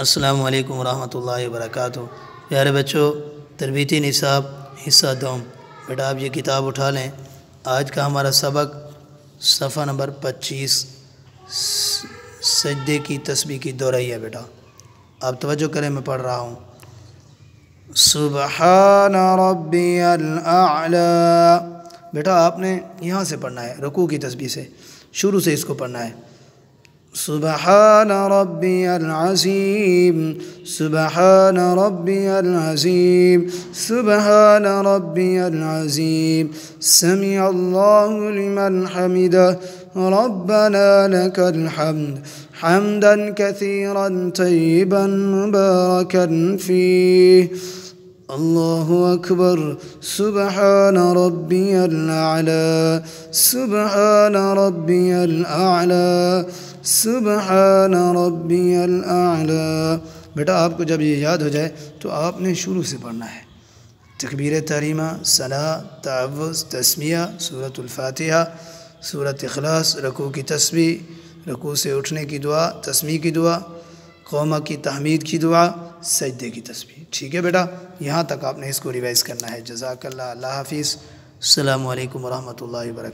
अस्सलामु अलैकुम वरहमतुल्लाहि वबरकातुहू। प्यारे बच्चों, तर्बीती निसाब हिस्सा दोम। बेटा आप ये किताब उठा लें। आज का हमारा सबक सफ़ा नंबर 25 सजदे की तस्बीह की दोहराई है। बेटा आप तवज्जो करें, मैं पढ़ रहा हूँ। सुबहान रब्बियल आला। बेटा आपने यहाँ से पढ़ना है, रुकू की तस्बीह से, शुरू से इसको पढ़ना है। सुबहान रब्बियल अज़ीम, सुबहान रब्बियल अज़ीम, सुबहान रब्बियल अज़ीम। समिअल्लाहु लिमन हमिदह, रब्बना लकल हम्द, हम्दन कसीरन तय्यिबन मुबारकन फीह। अल्लाहु अकबर। सुबहान रब्बियल आला, सुबहान रब्बियल आला, सुबहान रब्बियल आला। बेटा आपको जब ये याद हो जाए तो आपने शुरू से पढ़ना है। तकबीर तहरीमा, सला, तअव्वुज़, तस्मिया, सूरतुल फातिहा, सूरत इखलास, रकू की तस्बीह, रकू से उठने की दुआ, तस्मीह की दुआ, क़ौमा की तहमीद की दुआ, सजदे की तस्बीह। ठीक है बेटा, यहाँ तक आपने इसको रिवाइज़ करना है। जज़ाकल्लाह। अल्लाह हाफ़िज़। अस्सलामु अलैकुम वरहमतुल्लाहि वबरकातुहू।